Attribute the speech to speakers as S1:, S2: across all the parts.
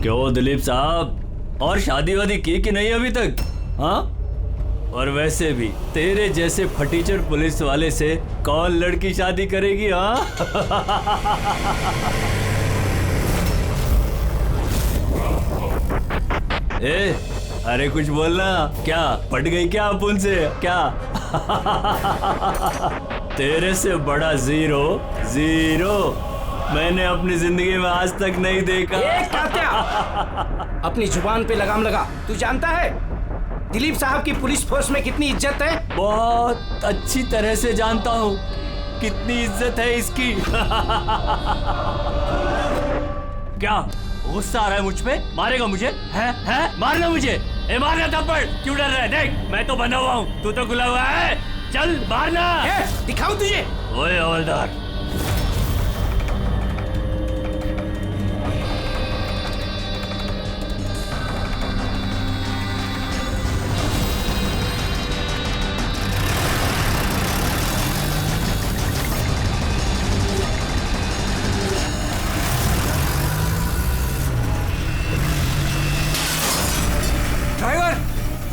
S1: क्यों दिलीप साहब, और शादी वादी की कि नहीं अभी तक? हाँ, और वैसे भी तेरे जैसे फटीचर पुलिस वाले से कौन लड़की शादी करेगी? हाँ ए, अरे कुछ बोलना। क्या पट गई क्या अपुन से? क्या तेरे से बड़ा जीरो जीरो मैंने अपनी जिंदगी में आज तक नहीं देखा।
S2: क्या अपनी जुबान पे लगाम लगा। तू जानता है दिलीप साहब की पुलिस फोर्स में कितनी इज्जत है?
S1: बहुत अच्छी तरह से जानता हूँ कितनी इज्जत है इसकी। क्या गुस्सा आ रहा है मुझ पे? मारेगा मुझे? है मारना मुझे? मारना थप्पड़। क्यों डर रहा है? देख मैं तो बना हुआ हूँ, तू तो खुला हुआ है। चल मारना।
S2: दिखाऊं तुझे?
S1: ओए हवलदार,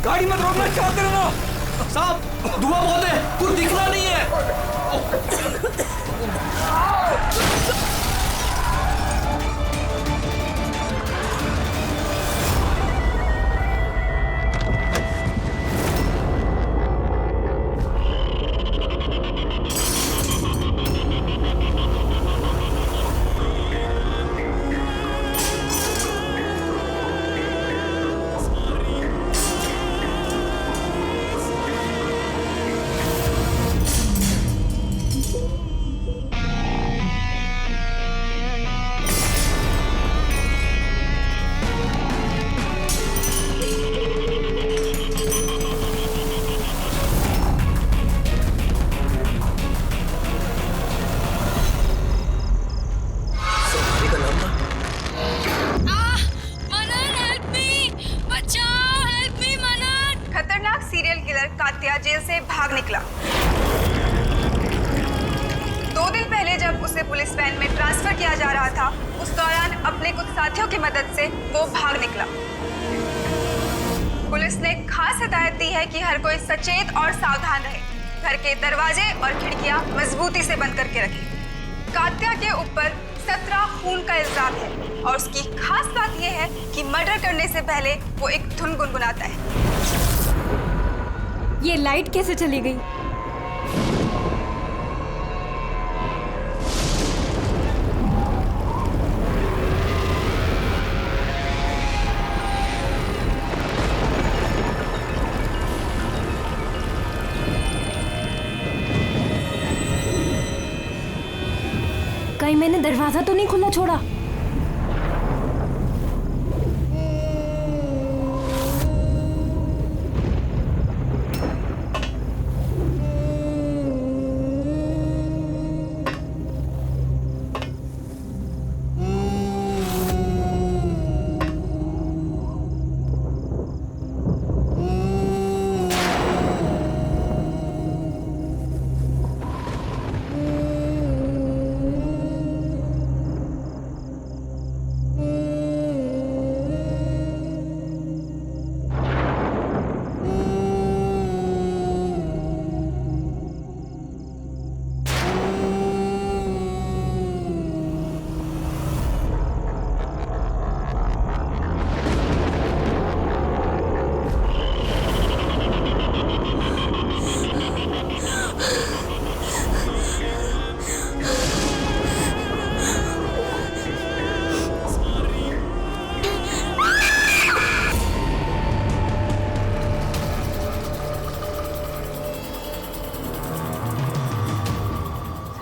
S2: गाड़ी मत रोकना। क्या कर रहे हो साहब? धुआं बहुत है, कुछ दिखना नहीं है।
S3: जेल से भाग निकला। 2 दिन पहले जब उसे पुलिस वैन में ट्रांसफर किया जा रहा था, उस दौरान अपने कुछ साथियों की मदद से वो भाग निकला। पुलिस ने खास हिदायत दी है कि हर कोई सचेत और सावधान रहे, घर के दरवाजे और खिड़कियां मजबूती से बंद करके रखें। कात्या के ऊपर 17 खून का इल्जाम है और उसकी खास बात यह है कि मर्डर करने से पहले वो एक धुन गुनगुनाता है।
S4: ये लाइट कैसे चली गई? कहीं मैंने दरवाजा तो नहीं खुला छोड़ा?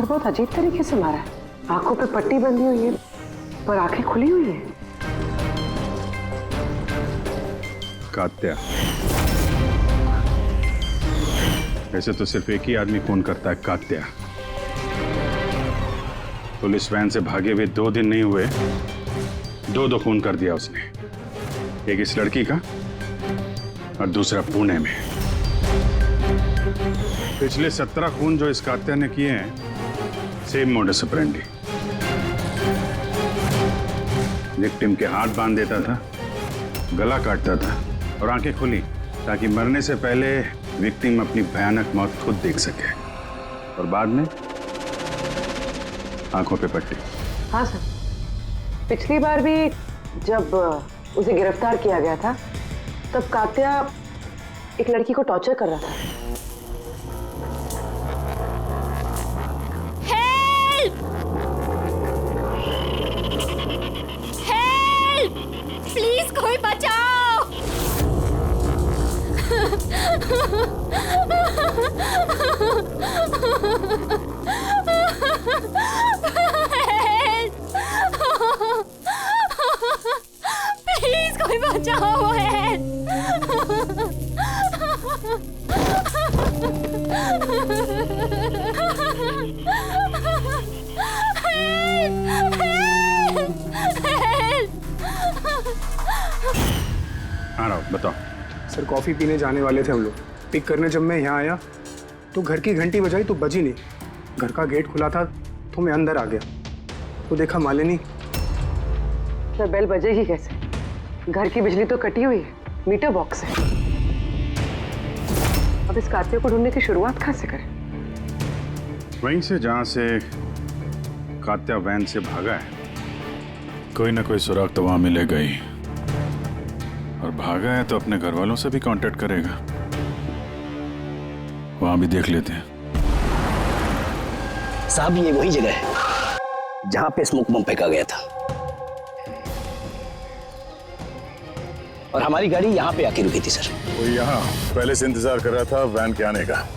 S5: बहुत अजीब तरीके से मारा है। आंखों पे पट्टी बंधी हुई है पर आंखें खुली हुई है।
S6: कात्या, वैसे तो सिर्फ एक ही आदमी खून करता है, कात्या। पुलिस वैन से भागे हुए 2 दिन नहीं हुए, 2 खून कर दिया उसने। एक इस लड़की का और दूसरा पुणे में। पिछले 17 खून जो इस कात्या ने किए हैं, सेम मोडस ऑपरेंडी। विक्टिम के हाथ बांध देता था, गला काटता था और आंखें खुली ताकि मरने से पहले विक्टिम अपनी भयानक मौत खुद देख सके। और बाद में आंखों पे पट्टी।
S5: हाँ सर, पिछली बार भी जब उसे गिरफ्तार किया गया था तब कात्या एक लड़की को टॉर्चर कर रहा था।
S4: हेल्प! हेल्प! प्लीज कोई बचाओ! प्लीज कोई बचाओ!
S6: हाँ राव, बताओ।
S7: सर कॉफ़ी पीने जाने वाले थे हम लोग। पिक करने जब मैं यहाँ आया तो घर की घंटी बजाई तो बजी नहीं। घर का गेट खुला था तो मैं अंदर आ गया तो देखा मालिनी।
S5: सर बेल बजेगी कैसे? घर की बिजली तो कटी हुई है, मीटर बॉक्स है। अब इस कात्या को ढूंढने की शुरुआत कहाँ से करें?
S6: वहीं से जहां से कात्या वैन से भागा है। कोई ना कोई सुराग तो वहां मिलेगा ही। और भागा है तो अपने घर वालों से भी कांटेक्ट करेगा। वहां भी देख लेते हैं।
S8: साहब ये वही जगह है जहां पे स्मोक बम फेंका गया था और हमारी गाड़ी यहाँ पे आके रुकी थी सर।
S9: वो यहाँ पहले से इंतजार कर रहा था वैन के आने का।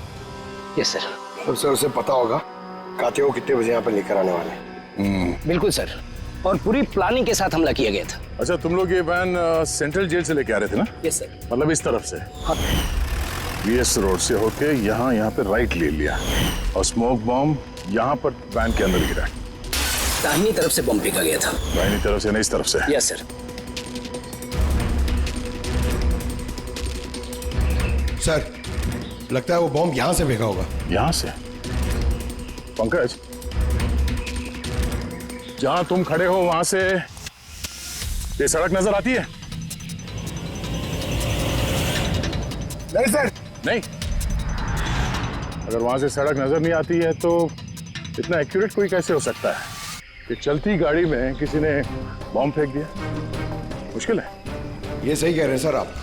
S8: Yes sir.
S10: तो सर उसे पता होगा कात्या को कितने बजे यहाँ पर लेकर आने वाले।
S8: बिल्कुल सर, और पूरी प्लानिंग के साथ हमला किया गया था।
S9: अच्छा, तुम लोग ये वैन सेंट्रल जेल से लेके आ रहे थे ना?
S8: Yes sir.
S9: मतलब इस तरफ से?
S8: हाँ।
S9: बीएस रोड से होके यहाँ पे राइट ले लिया और स्मोक बॉम्ब यहाँ पर वैन के अंदर गिरा।
S8: दाहिनी तरफ से बम फेंका गया था।
S9: दाहिनी तरफ से नहीं, इस तरफ से?
S8: Yes sir.
S10: सर लगता है वो बॉम्ब यहाँ से फेंका होगा।
S9: यहाँ से? पंकज, जहां तुम खड़े हो वहां से ये सड़क नजर आती है?
S10: नहीं सर।
S9: नहीं? अगर वहां से सड़क नजर नहीं आती है तो इतना एक्यूरेट कोई कैसे हो सकता है कि चलती गाड़ी में किसी ने बॉम्ब फेंक दिया? मुश्किल है।
S10: ये सही कह रहे हैं सर आप।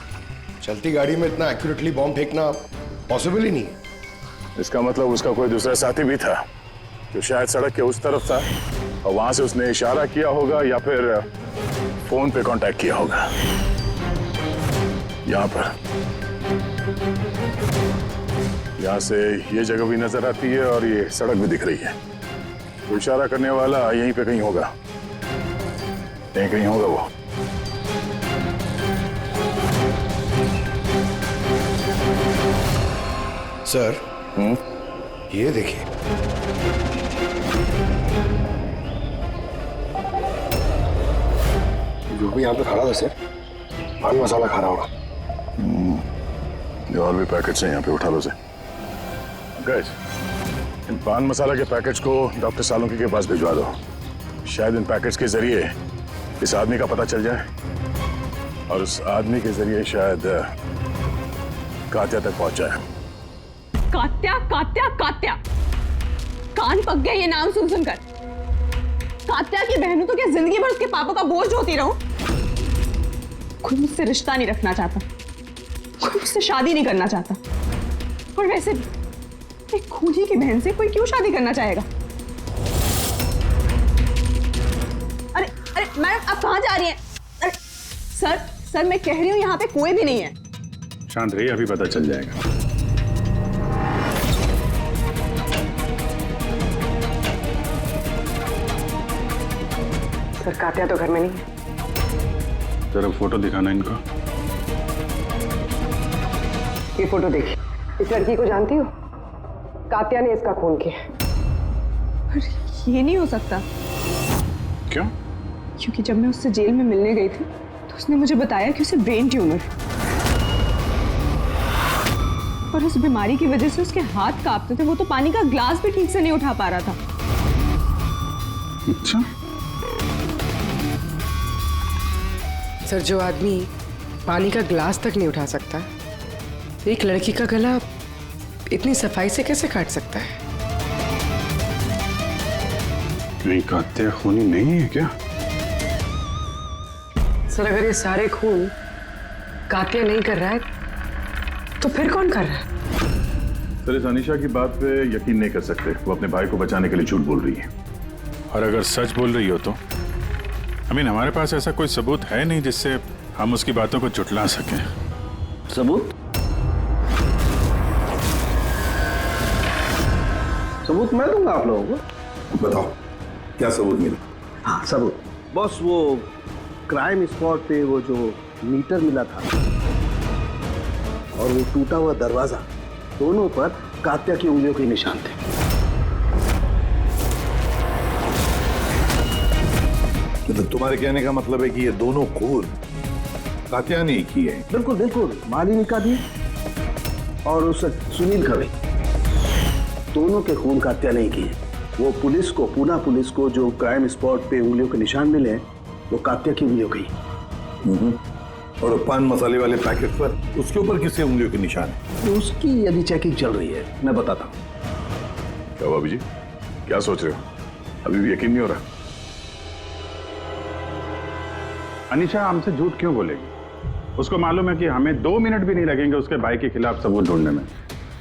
S10: चलती गाड़ी में इतना एक्यूरेटली बॉम्ब फेंकना पॉसिबल ही नहीं है।
S9: इसका मतलब उसका कोई दूसरा साथी भी था जो शायद सड़क के उस तरफ था और वहां से उसने इशारा किया होगा या फिर फोन पे कांटेक्ट किया होगा। यहाँ पर, यहाँ से ये जगह भी नजर आती है और ये सड़क भी दिख रही है। तो इशारा करने वाला यहीं पे कहीं होगा, यहीं कहीं होगा वो।
S10: सर ये देखिए, जो भी यहाँ पे खड़ा था सर पान मसाला खा रहा होगा।
S9: और भी पैकेट्स हैं यहाँ पे, उठा लो से। गैस, इन पान मसाला के पैकेट्स को डॉक्टर सालुंकी के पास भिजवा दो। शायद इन पैकेट्स के जरिए इस आदमी का पता चल जाए और उस आदमी के जरिए शायद कात्या तक पहुंच जाए।
S11: कात्या कात्या कात्या, कान पक गए ये नाम सुन सुनकर। कात्या की बहनों तो क्या जिंदगी भर उसके पापा का बोझ होती रहूं? कोई मुझसे रिश्ता नहीं रखना चाहता, कोई मुझसे शादी नहीं करना चाहता। और वैसे एक खूनी की बहन से कोई क्यों शादी करना चाहेगा? अरे अरे मैडम, आप कहाँ जा रही हैं? अरे सर मैं कह रही हूँ यहाँ पे कोई भी नहीं है।
S6: शांत रहिए, अभी पता चल जाएगा।
S5: सर कात्या तो घर में नहीं है।
S6: जरा फोटो दिखाना इनको।
S5: ये फोटो देखिए। इस लड़की को जानती हो? कात्या ने इसका खून किया।
S11: अरे ये नहीं हो सकता।
S6: क्यों?
S11: क्योंकि जब मैं उससे जेल में मिलने गई थी तो उसने मुझे बताया कि उसे ब्रेन ट्यूमर है और उस बीमारी की वजह से उसके हाथ कांपते थे। वो तो पानी का ग्लास भी ठीक से नहीं उठा पा रहा था।
S6: अच्छा,
S5: सर, जो आदमी पानी का ग्लास तक नहीं उठा सकता, एक लड़की का गला इतनी सफाई से कैसे काट सकता है?
S6: नहीं, कात्या खूनी नहीं है क्या?
S5: सर, अगर ये सारे खून कात्या नहीं कर रहा है तो फिर कौन कर रहा है?
S6: सर, इस अनीशा की बात पे यकीन नहीं कर सकते। वो अपने भाई को बचाने के लिए झूठ बोल रही है, और अगर सच बोल रही हो तो हमारे पास ऐसा कोई सबूत है नहीं जिससे हम उसकी बातों को झुठला सकें।
S8: सबूत? सबूत मैं दूंगा आप लोगों को।
S10: बताओ क्या सबूत मिला?
S8: हाँ, सबूत बॉस, वो क्राइम स्पॉट पे वो जो मीटर मिला था और वो टूटा हुआ दरवाजा, दोनों पर कात्या की उंगलियों के निशान थे।
S10: मतलब तुम्हारे कहने का मतलब है कि ये दोनों खून कात्या ने की है?
S8: बिल्कुल बिल्कुल, मालिनी का भी और उस सुनील का भी, दोनों के खून कात्या नहीं किए। वो पुलिस को, पूना पुलिस को जो क्राइम स्पॉट पे उंगलियों के निशान मिले हैं, वो कात्या की उंगलियों के ही।
S10: और पान मसाले वाले पैकेट पर उसके ऊपर किसके उंगलियों के निशान है?
S8: उसकी यदि चेकिंग चल रही है, मैं बताता हूँ।
S9: क्या हुआ अभी जी, क्या सोच रहे हो? अभी भी यकीन नहीं हो रहा?
S6: अनीशा हमसे झूठ क्यों बोलेगी? उसको मालूम है कि हमें 2 मिनट भी नहीं लगेंगे उसके भाई के खिलाफ सबूत ढूंढने में,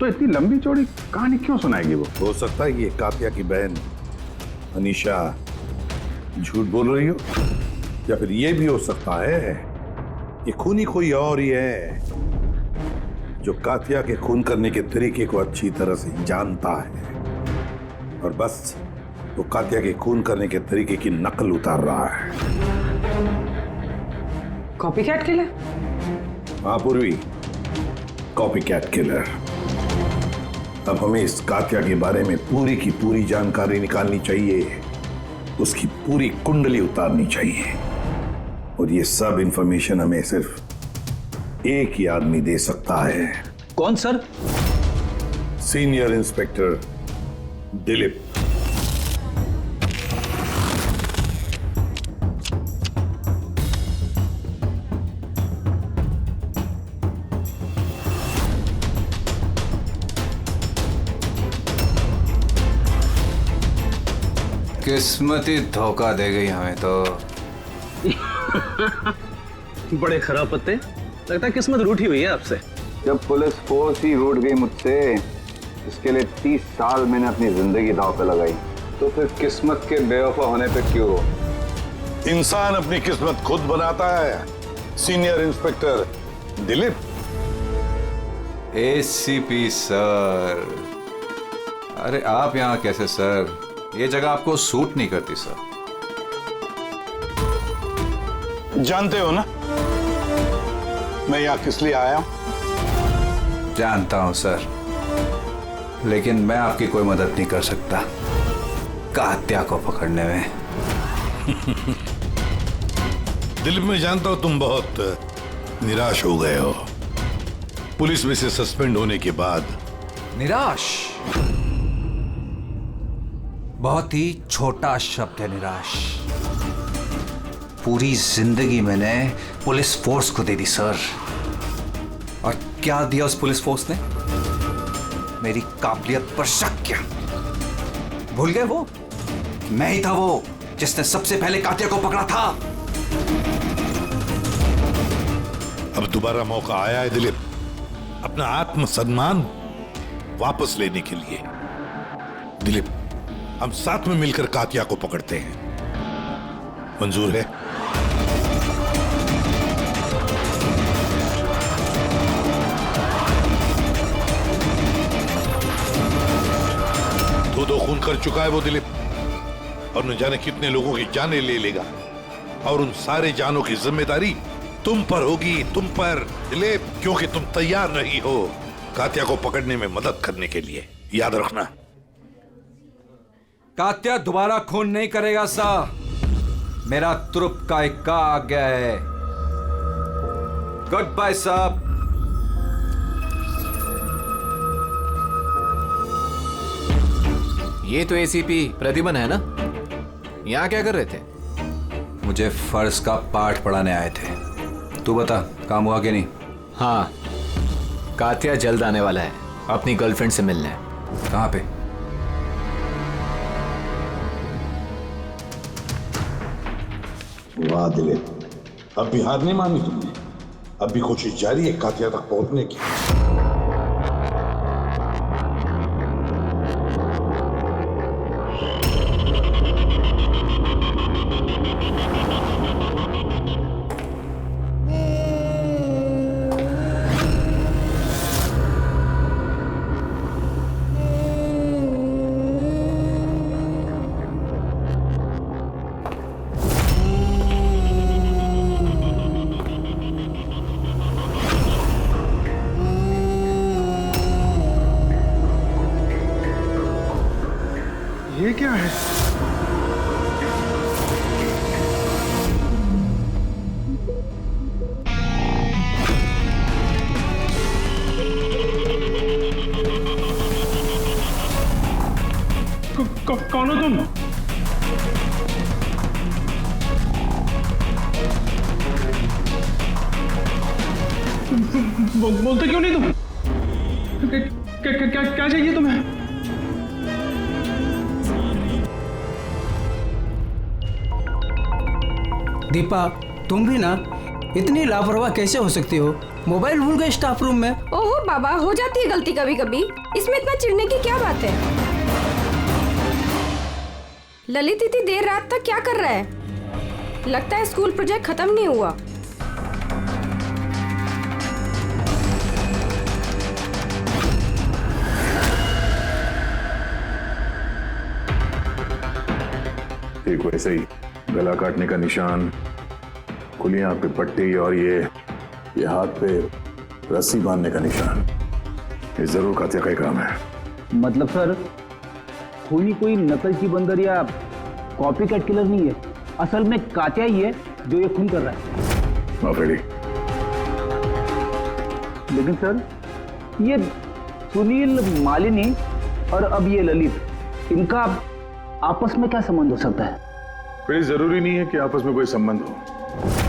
S6: तो इतनी लंबी चौड़ी कहानी क्यों सुनाएगी वो?
S10: हो सकता है कि ये कात्या की बहन अनीशा झूठ बोल रही हो, या फिर ये भी हो सकता है कि खूनी कोई और ही है जो कात्या के खून करने के तरीके को अच्छी तरह से जानता है और बस वो कात्या के खून करने के तरीके की नकल उतार रहा है।
S5: Copycat killer?
S10: हाँ पूर्वी, कॉपीकैट किलर। अब हमें इस कात्या के बारे में पूरी की पूरी जानकारी निकालनी चाहिए, उसकी पूरी कुंडली उतारनी चाहिए, और ये सब इंफॉर्मेशन हमें सिर्फ एक ही आदमी दे सकता है।
S8: कौन सर?
S10: Senior inspector Dilip.
S12: किस्मत ही धोखा दे गई हमें तो।
S8: बड़े खराब पत्ते, लगता है किस्मत रूठी हुई है आपसे।
S13: जब पुलिस फोर्स ही रूठ गई मुझसे, इसके लिए 30 साल मैंने अपनी जिंदगी दांव पे लगाई, तो फिर किस्मत के बेवफा होने पे क्यों?
S10: इंसान अपनी किस्मत खुद बनाता है, senior inspector Dilip.
S12: ACP sir, अरे आप यहाँ कैसे सर? ये जगह आपको सूट नहीं करती सर।
S10: जानते हो ना मैं यहाँ किस लिए आया?
S12: जानता हूं सर, लेकिन मैं आपकी कोई मदद नहीं कर सकता कात्या को पकड़ने में।
S10: दिलीप, मैं जानता हूं तुम बहुत निराश हो गए हो पुलिस में से सस्पेंड होने के बाद।
S12: निराश बहुत ही छोटा शब्द है, निराश। पूरी जिंदगी मैंने पुलिस फोर्स को दे दी सर, और क्या दिया उस पुलिस फोर्स ने? मेरी काबिलियत पर शक किया। भूल गए वो? मैं ही था वो जिसने सबसे पहले कात्या को पकड़ा था।
S10: अब दोबारा मौका आया है दिलीप, अपना आत्मसम्मान वापस लेने के लिए। दिलीप, हम साथ में मिलकर कात्या को पकड़ते हैं, मंजूर है? दो खून कर चुका है वो दिलीप, और न जाने कितने लोगों की जानें ले लेगा, और उन सारे जानों की जिम्मेदारी तुम पर होगी, तुम पर दिलीप, क्योंकि तुम तैयार नहीं हो कात्या को पकड़ने में मदद करने के लिए। याद रखना।
S12: कात्या दोबारा खून नहीं करेगा साहब, मेरा तुरुप का इक्का आ गया है। गुड बाय साहब।
S14: ये तो एसीपी प्रतिबन है ना? यहाँ क्या कर रहे थे?
S12: मुझे फर्ज का पाठ पढ़ाने आए थे। तू बता, काम हुआ कि नहीं?
S14: हाँ, कात्या जल्द आने वाला है अपनी गर्लफ्रेंड से मिलने।
S12: कहाँ पे?
S10: वाह दिलीप, अब भी हार नहीं मानी तुमने। अब भी कोशिश जारी है कातिया तक पहुंचने की।
S7: ये क्या है? कौन हो तुम? बोलते क्यों नहीं तुम? क्या चाहिए तुम्हें?
S2: दीपा, तुम भी ना इतनी लापरवाह कैसे हो सकती हो? मोबाइल भूल गए स्टाफ रूम में।
S4: ओहो बाबा, हो जाती है गलती कभी कभी, इसमें इतना चिढ़ने की क्या बात है? ललित इतनी देर रात तक क्या कर रहा है? लगता है स्कूल प्रोजेक्ट खत्म नहीं हुआ।
S9: ठीक वैसे ही गला काटने का निशान, खुली आंख पे पट्टी और ये हाथ पे रस्सी बांधने का निशान, ये जरूर कातिया का ही काम है।
S8: मतलब सर, खूनी कोई नकलची बंदर या कॉपी कैट किलर नहीं है, असल में कातिया ही है जो ये खून कर रहा है।
S9: माफेड़ी।
S8: लेकिन सर, ये सुनील, मालिनी और अब ये ललित, इनका आपस में क्या संबंध हो सकता है?
S9: फिर जरूरी नहीं है कि आपस में कोई संबंध हो,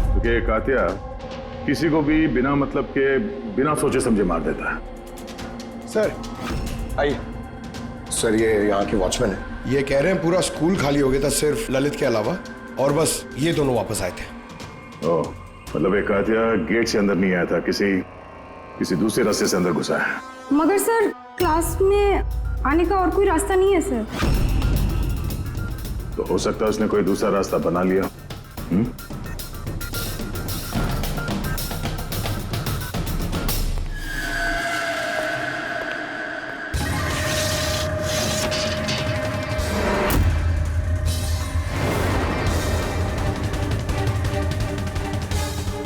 S9: क्योंकि कातिया किसी को भी बिना मतलब के, बिना सोचे समझे मार देता है।
S15: सर आइए। सर, ये यहाँ के वॉचमैन है, ये कह रहे हैं पूरा स्कूल खाली हो गया था सिर्फ ललित के अलावा, और बस ये दोनों वापस आए थे।
S9: ओह, मतलब एक कातिया गेट से अंदर नहीं आया था, किसी दूसरे रास्ते से अंदर घुसा है।
S4: मगर सर, क्लास में आने का और कोई रास्ता नहीं है सर।
S9: तो हो सकता है उसने कोई दूसरा रास्ता बना लिया।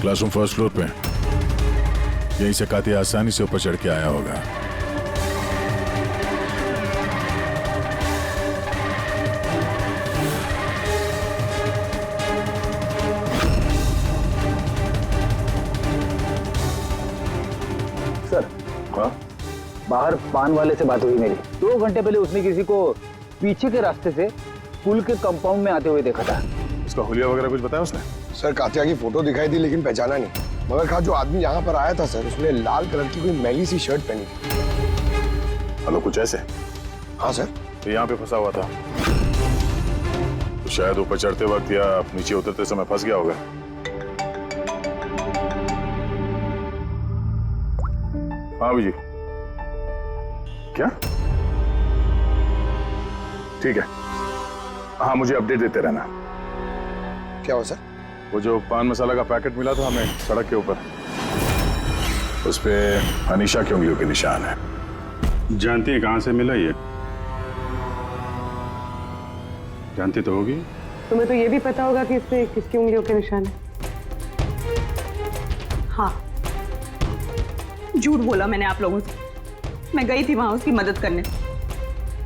S9: क्लासरूम फर्स्ट फ्लोर पे, यहीं से कातिया आसानी से ऊपर चढ़ के आया होगा।
S8: सर, हाँ? बाहर पान वाले से बात हुई मेरी। 2 घंटे पहले उसने किसी को पीछे के रास्ते से पुल के कंपाउंड में आते हुए देखा था।
S9: उसका हुलिया वगैरह कुछ बताया उसने?
S15: सर, कातिया की फोटो दिखाई दी लेकिन पहचाना नहीं। मगर कहा जो आदमी यहाँ पर आया था सर, उसने लाल कलर की कोई मैली सी शर्ट पहनी थी।
S9: हेलो, कुछ ऐसे?
S15: हाँ सर।
S9: तो यहाँ पे फंसा हुआ था, तो शायद ऊपर चढ़ते वक्त या नीचे उतरते समय फंस गया होगा। हाँ जी, क्या? ठीक है, हाँ मुझे अपडेट देते रहना।
S15: क्या हुआ सर?
S9: वो जो पान मसाला का पैकेट मिला था हमें सड़क के ऊपर, उस पे अनीशा की उंगलियों के निशान है।
S6: जानती है कहां से मिला ये? जानती तो होगी।
S5: तुम्हें तो ये भी पता होगा कि इसमें किसकी उंगलियों के निशान है।
S11: हाँ, झूठ बोला मैंने आप लोगों से। मैं गई थी वहां उसकी मदद करने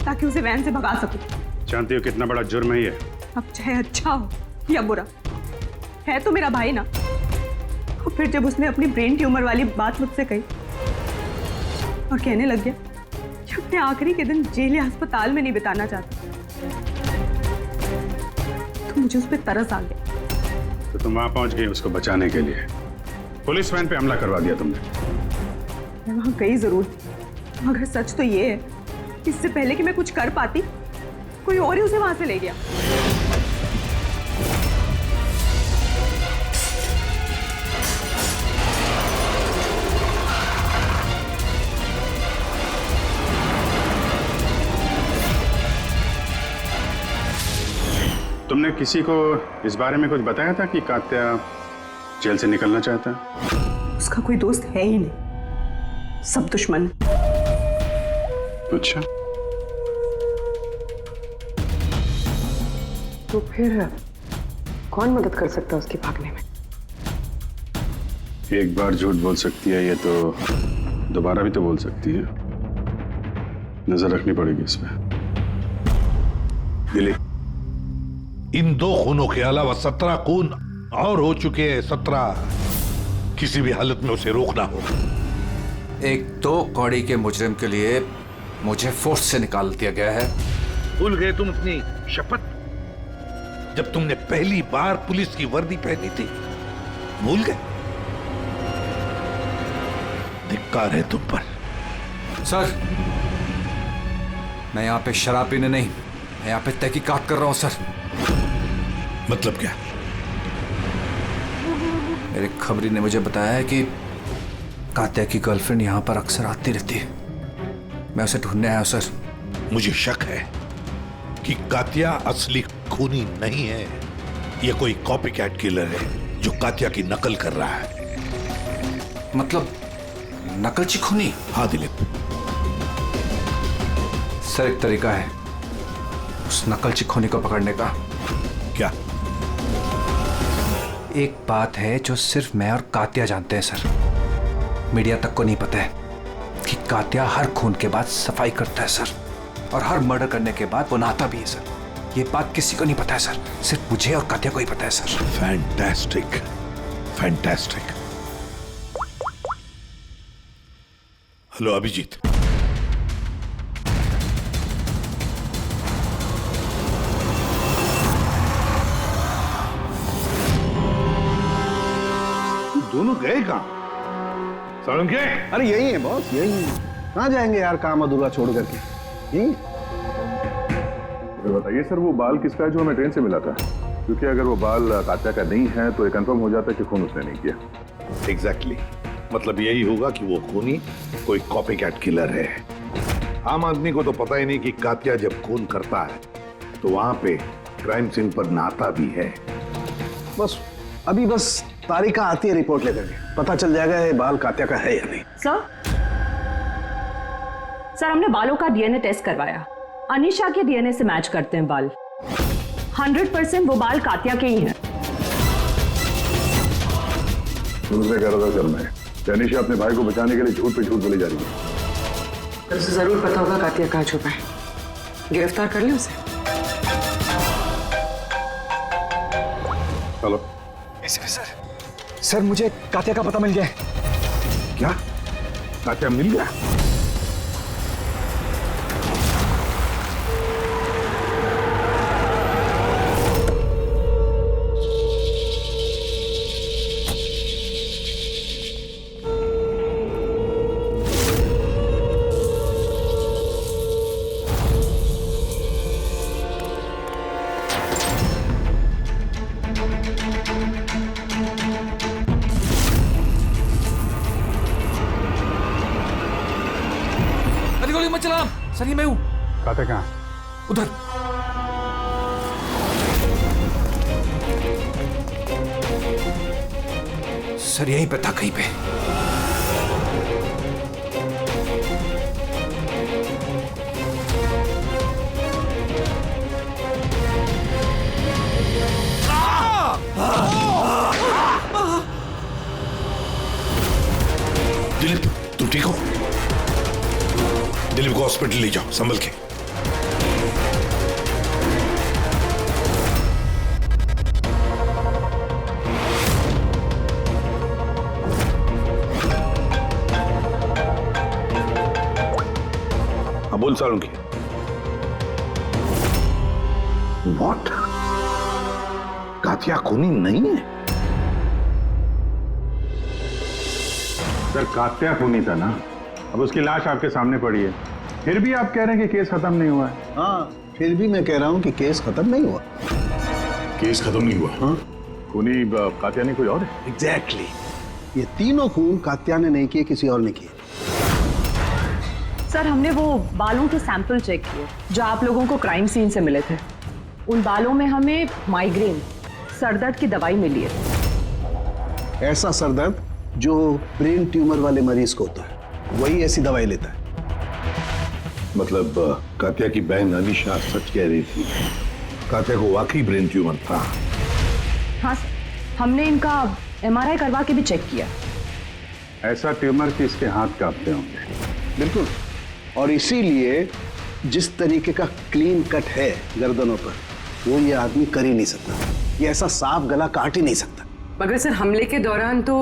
S11: ताकि उसे वैन से भगा सकूं।
S6: जानती हो कितना बड़ा जुर्म है ये?
S11: अब चाहे अच्छा हो या बुरा, है तो मेरा भाई ना। और फिर जब उसने अपनी ब्रेन ट्यूमर वाली बात मुझसे कही और कहने लग गया कि अपने आखिरी के दिन जेल या अस्पताल में नहीं बिताना चाहता, तो मुझे उस पर तरस आ गया।
S6: तो तुम वहां पहुंच गई उसको बचाने के लिए? पुलिस वैन पे हमला करवा दिया तुमने।
S11: मैं वहां गई जरूर थी, मगर सच तो ये है, इससे पहले कि मैं कुछ कर पाती, कोई और ही उसे वहां से ले गया।
S6: तुमने किसी को इस बारे में कुछ बताया था कि कात्या जेल से निकलना चाहता है?
S11: उसका कोई दोस्त है ही नहीं, सब दुश्मन।
S6: अच्छा,
S5: तो फिर कौन मदद कर सकता है उसके भागने में?
S6: एक बार झूठ बोल सकती है ये तो दोबारा भी तो बोल सकती है। नजर रखनी पड़ेगी इस पे।
S10: दिलीप, इन 2 खूनों के अलावा 17 खून और हो चुके हैं। 17। किसी भी हालत में उसे रोकना होगा।
S12: एक 2 कौड़ी के मुजरिम के लिए मुझे फोर्स से निकाल दिया गया है।
S10: भूल गए तुम अपनी शपथ, जब तुमने पहली बार पुलिस की वर्दी पहनी थी? भूल गए? धिक्कार है तुम पर।
S12: सर, मैं यहां पे शराब पीने नहीं, मैं यहां पे तहकीकात कर रहा हूं सर।
S10: मतलब क्या?
S12: मेरे खबरी ने मुझे बताया है कि कात्या की गर्लफ्रेंड यहां पर अक्सर आती रहती है। मैं उसे ढूंढने आया हूं सर।
S10: मुझे शक है कि कात्या असली खूनी नहीं है। यह कोई कॉपी कैट किलर है जो कात्या की नकल कर रहा है।
S12: मतलब नकलची खूनी?
S10: हाँ दिलीप।
S12: सर, एक तरीका है उस नकलची खूनी को पकड़ने का।
S10: क्या?
S12: एक बात है जो सिर्फ मैं और कात्या जानते हैं सर। मीडिया तक को नहीं पता है कि कात्या हर खून के बाद सफाई करता है सर, और हर मर्डर करने के बाद वो नहाता भी है सर। ये बात किसी को नहीं पता है सर, सिर्फ मुझे और कात्या को ही पता है sir.
S10: Fantastic, fantastic. Hello Abhijit. दोनों गए कहां? सालुंके?
S8: अरे यही है बॉस, यही। कहां जाएंगे यार काम अधूरा छोड़ करके?
S9: बताइए सर, वो बाल किसका है जो हमें ट्रेन से मिला था? क्योंकि अगर वो बाल कात्या का नहीं है तो ये कंफर्म हो जाता है कि खून उसने नहीं किया।
S10: एग्जैक्टली। मतलब यही होगा कि वो खूनी कोई कॉपी कैट किलर है। आम आदमी को तो पता ही नहीं कि कात्या जब खून करता है तो वहां पे क्राइम सीन पर नहाता भी है।
S8: बस अभी तारिका आती है रिपोर्ट लेकर के, पता चल जाएगा ये बाल कात्या का है या नहीं।
S16: सर, हमने बालों का डीएनए टेस्ट करवाया। अनीशा के डीएनए से मैच करते हैं बाल। 100% वो बाल कात्या के ही हैं।
S9: दूसरे कह रहा था सर मैं, अनीशा अपने भाई को बचाने के लिए झूठ पे झूठ बोली जा रही है।
S5: उसे जरूर पता होगा कात्या कहाँ छुपा है। गिरफ्तार कर ले उसे।
S9: चलो।
S15: सर, मुझे कात्या का पता मिल गया है।
S10: क्या? कात्या मिल गया?
S12: मत चला सर, ये मैं हूं।
S6: कात्या कहाँ?
S12: उधर। सर यहीं पे था कहीं पे।
S10: दिलीप, तू ठीक हो? दिलीप को हॉस्पिटल ले जाओ, संभल के। हाँ बोल सालुंके। व्हाट? कात्या खूनी नहीं है?
S6: सर कात्या खूनी था ना, अब उसकी लाश आपके सामने पड़ी है, फिर भी आप कह रहे हैं कि केस खत्म नहीं हुआ है।
S8: हाँ, फिर भी मैं कह रहा हूँ कि केस खत्म नहीं हुआ।
S9: केस खत्म नहीं हुआ?
S8: हाँ,
S9: खूनी कात्या नहीं कोई और है?
S8: एग्जैक्टली। ये तीनों खून कात्या ने नहीं किए, किसी और ने किए।
S16: सर हमने वो बालों के सैंपल चेक किए जो आप लोगों को क्राइम सीन से मिले थे। उन बालों में हमें माइग्रेन, सरदर्द की दवाई मिली है।
S8: ऐसा सरदर्द जो ब्रेन ट्यूमर वाले मरीज को होता है, वही ऐसी दवाई लेता है।
S10: मतलब कात्या की बहन अनीशा सच कह रही थी, कात्या को वाकई ब्रेन ट्यूमर था।
S16: हाँ सर, हमने इनका MRI करवा के भी चेक किया।
S6: ऐसा ट्यूमर कि इसके हाथ कांपते होंगे।
S8: बिल्कुल, और इसीलिए जिस तरीके का क्लीन कट है गर्दनों पर, वो ये आदमी कर ही नहीं सकता। ये ऐसा साफ गला काट ही नहीं सकता।
S5: मगर सर हमले के दौरान तो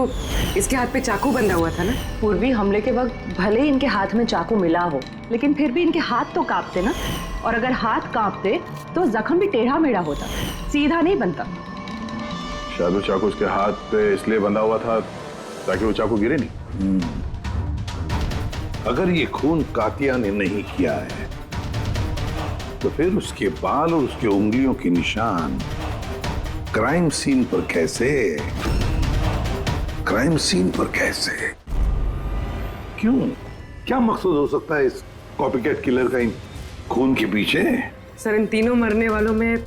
S5: इसके हाथ पे चाकू बंधा हुआ था ना।
S16: पूर्वी हमले के वक्त भले ही इनके हाथ में चाकू मिला हो, लेकिन फिर भी इनके हाथ तो कांपते ना, और अगर हाथ कांपते तो जख्म भी टेढ़ा मेढ़ा होता, सीधा नहीं बनता।
S9: शायद वो चाकू उसके हाथ पे इसलिए बंधा हुआ था ताकि वो चाकू गिरे नहीं।
S10: अगर ये खून कात्या ने नहीं किया है तो फिर उसके बाल और उसके उंगलियों के निशान क्राइम सीन पर कैसे? क्राइम सीन पर कैसे? क्यों? क्या मकसद हो सकता है इस कॉपीकैट किलर का इन खून के पीछे?
S5: सर इन तीनों मरने वालों में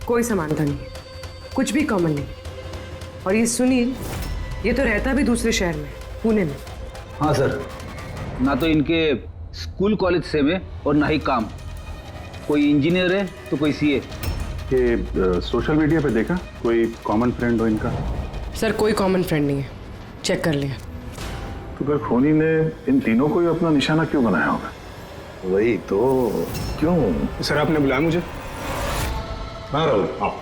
S5: कोई समानता नहीं है, कुछ भी कॉमन नहीं। और ये सुनील, ये तो रहता भी दूसरे शहर में, पुणे में।
S17: हाँ सर, ना तो इनके स्कूल कॉलेज सेम है और ना ही काम। कोई इंजीनियर है तो कोई CA।
S6: ये सोशल मीडिया पे देखा कोई कॉमन फ्रेंड हो इनका?
S5: सर कोई कॉमन फ्रेंड नहीं है, चेक कर लिया।
S9: तो फिर खूनी ने इन तीनों को ही अपना निशाना क्यों बनाया होगा?
S10: वही तो, क्यों?
S7: सर आपने बुलाया मुझे?
S10: हाँ राहुल, आओ।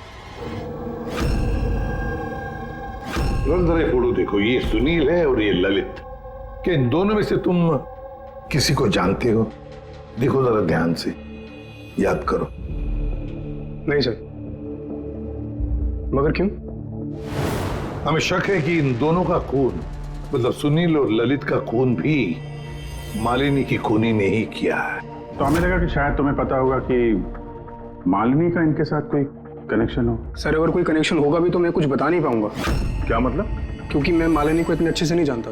S10: जरा फोटो देखो, ये सुनील है और ये ललित। क्या इन दोनों में से तुम किसी को जानते हो? देखो जरा ध्यान से, याद करो।
S7: नहीं सर। मगर क्यों?
S10: हमें शक है कि इन दोनों का खून, मतलब सुनील और ललित का खून भी मालिनी की खूनी ने ही किया है।
S6: तो हमें लगा कि शायद तुम्हें पता होगा कि मालिनी का इनके साथ कोई कनेक्शन हो।
S7: सर अगर कोई कनेक्शन होगा भी तो मैं कुछ बता नहीं पाऊंगा।
S6: क्या मतलब?
S7: क्योंकि मैं मालिनी को इतने अच्छे से नहीं जानता।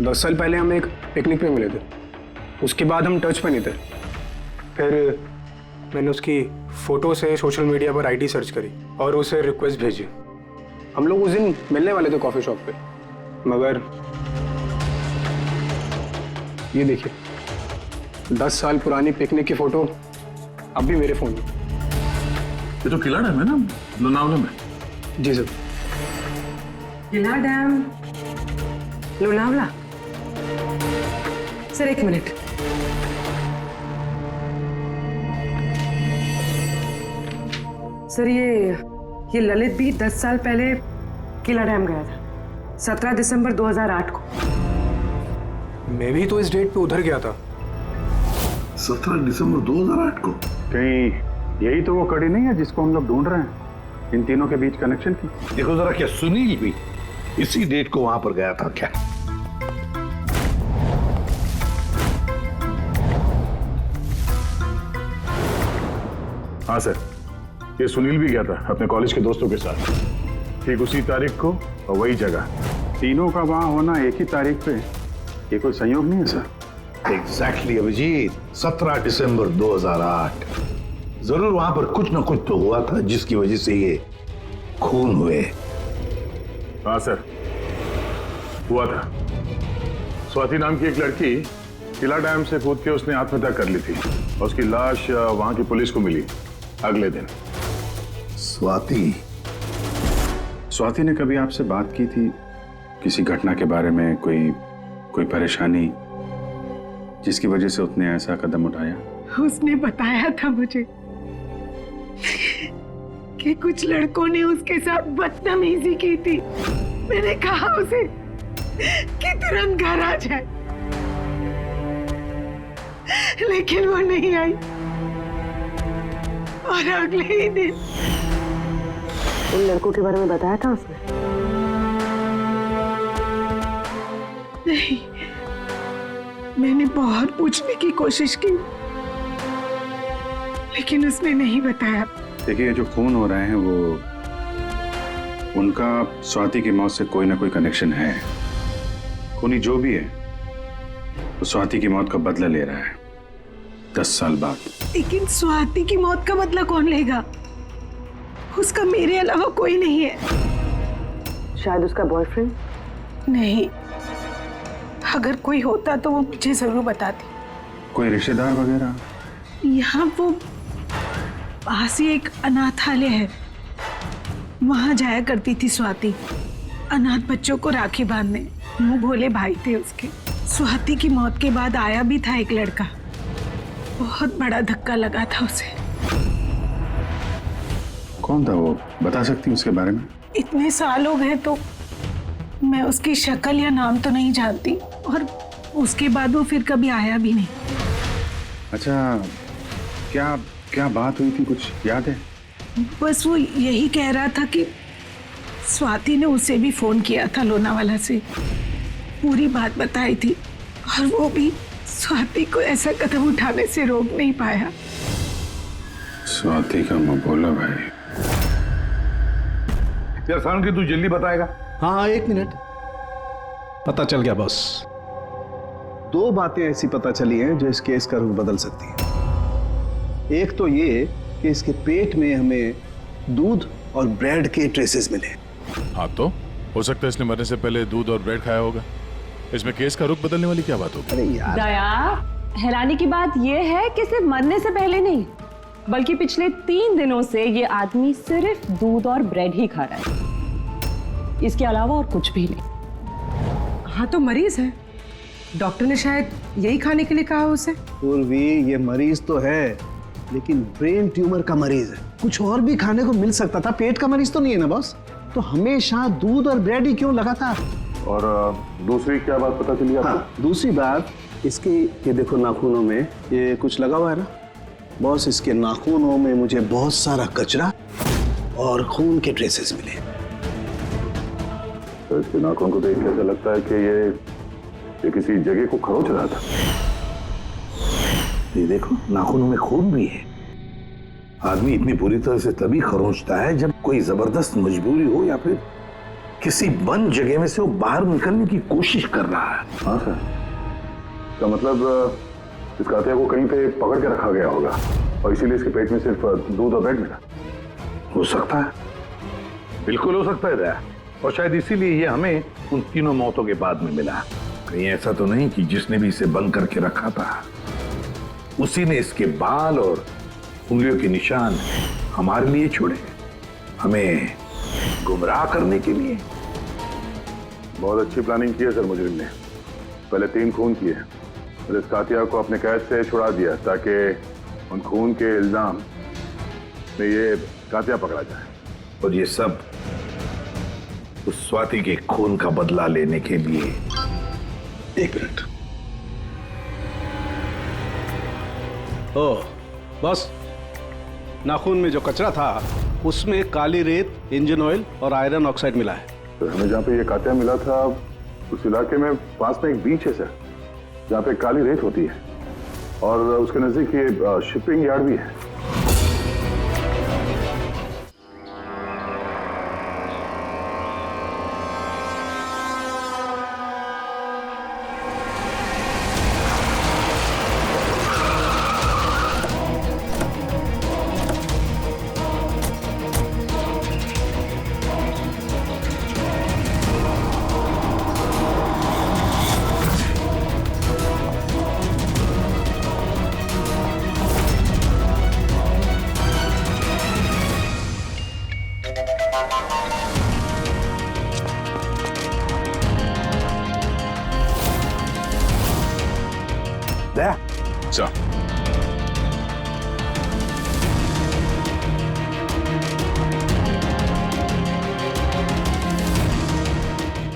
S7: 10 साल पहले हम एक पिकनिक पे मिले थे, उसके बाद हम टच पे नहीं थे। फिर मैंने उसकी फोटो से सोशल मीडिया पर ID सर्च करी और उसे रिक्वेस्ट भेजी। हम लोग उस दिन मिलने वाले थे कॉफी शॉप पे, मगर ये देखिए 10 साल पुरानी पिकनिक की फोटो अब भी मेरे फोन में।
S9: ये तो किला डैम है ना, लोनावला में?
S7: जी सर।
S5: किला डैम, लोनावला? सर एक मिनट। सर ये ललित भी 10 साल पहले किला डैम गया था, 17 दिसंबर 2008 को।
S7: मैं भी तो इस डेट पे उधर गया था।
S10: 17 दिसंबर 2008 को?
S6: कहीं यही तो वो कड़ी नहीं है जिसको हम लोग ढूंढ रहे हैं, इन तीनों के बीच कनेक्शन की?
S10: देखो जरा, क्या सुनील भी इसी डेट को वहां पर गया था क्या?
S9: हाँ सर, ये सुनील भी गया था अपने कॉलेज के दोस्तों के साथ, ठीक उसी तारीख को और वही जगह।
S6: तीनों का वहां होना एक ही तारीख पे, ये कोई संयोग नहीं है सर?
S10: एग्जैक्टली अभिजीत, 17 दिसंबर 2008। जरूर वहां पर कुछ ना कुछ तो हुआ था जिसकी वजह से ये खून हुए।
S9: हाँ सर, हुआ था। स्वाति नाम की एक लड़की किला डैम से कूद के उसने आत्महत्या कर ली थी और उसकी लाश वहां की पुलिस को मिली अगले दिन।
S6: स्वाति ने कभी आपसे बात की थी किसी घटना के बारे में, कोई परेशानी जिसकी वजह से उसने ऐसा कदम उठाया?
S18: उसने बताया था मुझे कि कुछ लड़कों ने उसके साथ बदतमीजी की थी। मैंने कहा उसे कि तुरंत घर आ जाए, लेकिन वो नहीं आई और अगले ही दिन
S5: उन लड़कों के बारे में बताया था उसने?
S18: नहीं, मैंने बहुत पूछने की कोशिश की, लेकिन उसने नहीं बताया।
S6: देखिए, जो खून हो रहे हैं वो उनका स्वाति की मौत से कोई ना कोई कनेक्शन है। खूनी जो भी है वो स्वाति की मौत का बदला ले रहा है 10 साल बाद।
S18: लेकिन स्वाति की मौत का बदला कौन लेगा? उसका मेरे अलावा कोई नहीं है।
S5: शायद उसका बॉयफ्रेंड?
S18: नहीं, अगर कोई होता तो वो मुझे जरूर बताती।
S6: कोई रिश्तेदार वगैरह?
S18: यहाँ वो पास ही एक अनाथालय है, वहां जाया करती थी स्वाति, अनाथ बच्चों को राखी बांधने। मुंह भोले भाई थे उसके। स्वाति की मौत के बाद आया भी था एक लड़का, बहुत बड़ा धक्का लगा था उसे।
S6: कौन था वो, बता सकती हैं उसके बारे में?
S18: इतने साल हो गए तो मैं उसकी शक्ल या नाम तो नहीं जानती, और उसके बाद वो फिर कभी आया भी नहीं।
S6: अच्छा, क्या क्या बात हुई थी, कुछ याद है?
S18: बस वो यही कह रहा था कि स्वाति ने उसे भी फोन किया था लोनावाला से, पूरी बात बताई थी, और वो भी स्वाति को ऐसा कदम उठाने से रोक नहीं पाया।
S6: स्वाति का मबोला भाई।
S10: यार सालुंकी, तू जल्दी बताएगा?
S8: हाँ, 1 मिनट। पता चल गया बॉस। 2 बातें ऐसी पता चली हैं जो इस केस का रुख बदल सकती हैं। एक तो ये कि इसके पेट में हमें दूध और ब्रेड के ट्रेसेस मिले।
S9: हाँ, तो हो सकता है इसने मरने से पहले दूध और ब्रेड खाया होगा। इसमें केस का रुख बदलने वाली क्या बात होगी?
S8: अरे यार,
S16: दया, हैरानी की बात यह है कि सिर्फ मरने से पहले नहीं, बल्कि पिछले 3 दिनों से ये आदमी सिर्फ दूध और ब्रेड ही खा रहा है, इसके अलावा और कुछ भी नहीं।
S5: हाँ, तो मरीज है, डॉक्टर ने शायद यही खाने के लिए कहा उसे।
S8: पूर्वी, ये मरीज तो है, लेकिन ब्रेन ट्यूमर का मरीज है। कुछ और भी खाने को मिल सकता था, पेट का मरीज तो नहीं है ना बॉस। तो हमेशा दूध और ब्रेड ही क्यों लगातार?
S9: और दूसरी क्या बात पता चली आपको?
S8: हाँ, दूसरी बात इसके, ये देखो नाखूनों में ये कुछ लगा हुआ है ना बॉस। इसके नाखूनों में मुझे बहुत सारा कचरा और खून के ट्रेसेस मिले।
S9: तो इसके नाखून को देख के ऐसा लगता है कि ये किसी जगह को खरोच रहा था।
S10: ये देखो, नाखूनों में खून भी है। आदमी इतनी बुरी तरह से तभी खरोंचता है जब कोई जबरदस्त मजबूरी हो, या फिर किसी बंद जगह में से वो बाहर निकलने की कोशिश कर रहा है।
S9: हाँ सर, तो मतलब इस कातिया को कहीं पे पकड़ के रखा गया होगा, और इसीलिए इसके पेट में सिर्फ दूध और ब्रेड मिला।
S10: हो सकता है, बिल्कुल हो सकता है दया। और शायद इसीलिए ये हमें उन तीनों मौतों के बाद में मिला। कहीं ऐसा तो नहीं कि जिसने भी इसे बंद करके रखा था उसी ने इसके बाल और उंगलियों के निशान हमारे लिए छोड़े, हमें गुमराह करने के लिए।
S9: बहुत अच्छी प्लानिंग की है सर मुजरिम ने। पहले 3 खून किए, फिर इस कातिया को अपने कैद से छुड़ा दिया ताकि उन खून के इल्जाम में ये कातिया पकड़ा जाए।
S10: और ये सब उस स्वाति के खून का बदला लेने के लिए।
S8: 1 मिनट। ओह बस, नाखून में जो कचरा था उसमें काली रेत, इंजन ऑयल और आयरन ऑक्साइड मिला है।
S9: तो हमें जहाँ पे ये कातिया मिला था उस इलाके में पास में एक बीच है सर, जहाँ पे काली रेत होती है, और उसके नजदीक ये शिपिंग यार्ड भी है।
S10: दया,
S9: सर,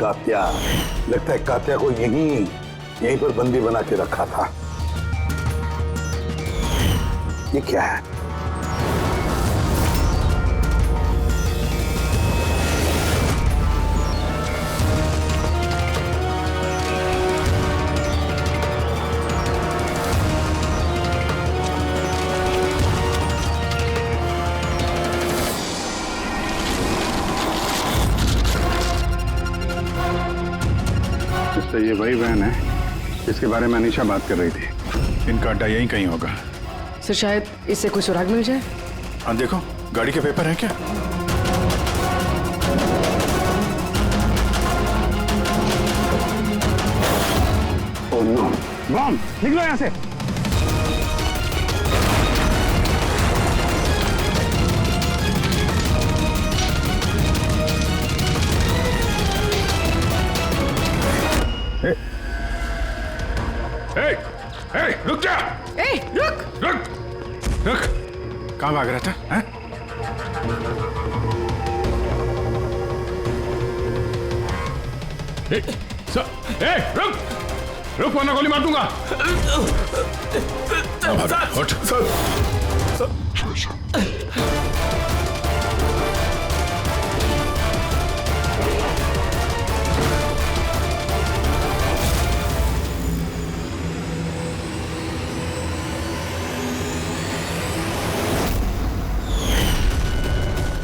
S10: कात्या, लगता है कात्या को यहीं पर बंदी बना के रखा था। ये क्या है?
S6: तो ये वही वैन है जिसके बारे में अनीशा बात कर रही थी। इनका अड्डा यहीं कहीं होगा।
S2: सर शायद इससे कोई सुराग मिल जाए।
S6: हाँ देखो, गाड़ी के पेपर है क्या?
S8: ओह नो,
S7: बम! निकलो यहाँ से।
S6: रुक जा!
S2: रुक!
S6: रुक! कहाँ भाग रहा था? हैं? रुक! रुक वरना गोली मार दूंगा। उठ।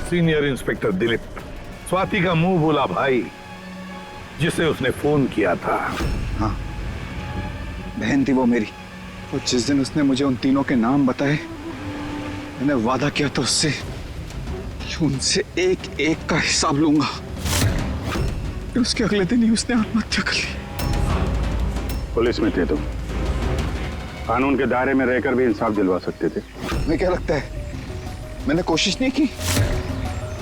S10: सीनियर इंस्पेक्टर दिलीप, स्वाति का मुंह बोला भाई जिसे उसने फोन किया था।
S13: हाँ, बहन थी वो मेरी। और जिस दिन उसने मुझे उन तीनों के नाम बताए, मैंने वादा किया था उससे कि उनसे एक एक का हिसाब लूंगा। फिर उसके अगले दिन ही उसने आत्महत्या कर ली।
S6: पुलिस में थे तुम, कानून के दायरे में रहकर भी इंसाफ दिलवा सकते थे।
S13: तुम्हें क्या लगता है मैंने कोशिश नहीं की?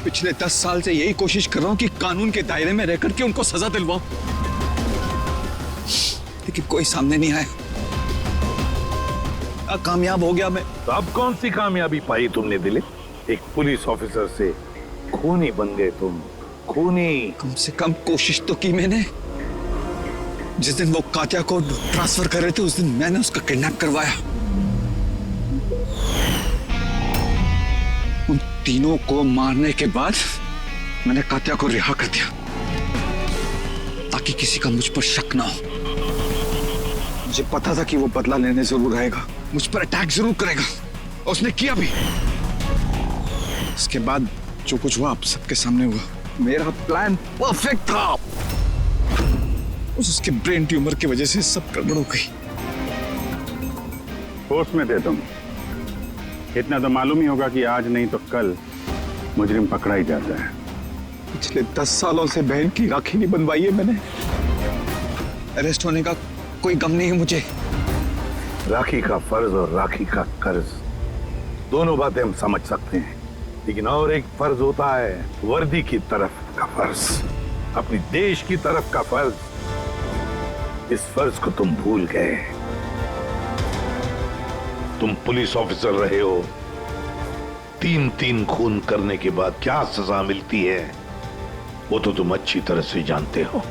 S13: पिछले 10 साल से यही कोशिश कर रहा हूं कि कानून के दायरे में रहकर के उनको सजा दिलवाऊं, लेकिन कोई सामने नहीं आया। कामयाब हो गया मैं।
S10: तो अब कौन सी कामयाबी पाई तुमने दिलीप? एक पुलिस ऑफिसर से खूनी बन गए तुम, खूनी।
S13: कम से कम कोशिश तो की मैंने। जिस दिन वो कात्या को ट्रांसफर कर रहे थे उस दिन मैंने उसका किडनैप करवाया। उन तीनों को मारने के बाद मैंने कात्या को रिहा कर दिया ताकि किसी का मुझ पर शक ना हो। मुझे पता था कि वो बदला लेने जरूर आएगा, मुझ पर अटैक जरूर करेगा, और उसने किया भी। इसके बाद जो कुछ हुआ आप सबके सामने हुआ। मेरा प्लान परफेक्ट था, उसके ब्रेन ट्यूमर की वजह से सब गड़बड़ हो गई।
S6: फोर्स में थे तुम, इतना तो मालूम ही होगा कि आज नहीं तो कल मुजरिम पकड़ा ही जाता है।
S13: पिछले 10 सालों से बहन की राखी नहीं बनवाई है मैंने। अरेस्ट होने का कोई गम नहीं है मुझे।
S10: राखी का फर्ज और राखी का कर्ज, दोनों बातें हम समझ सकते हैं, लेकिन और एक फर्ज होता है वर्दी की तरफ का फर्ज, अपनी देश की तरफ का फर्ज। इस फर्ज को तुम भूल गए। तुम पुलिस ऑफिसर रहे हो, 3 खून करने के बाद क्या सजा मिलती है वो तो तुम अच्छी तरह से जानते हो।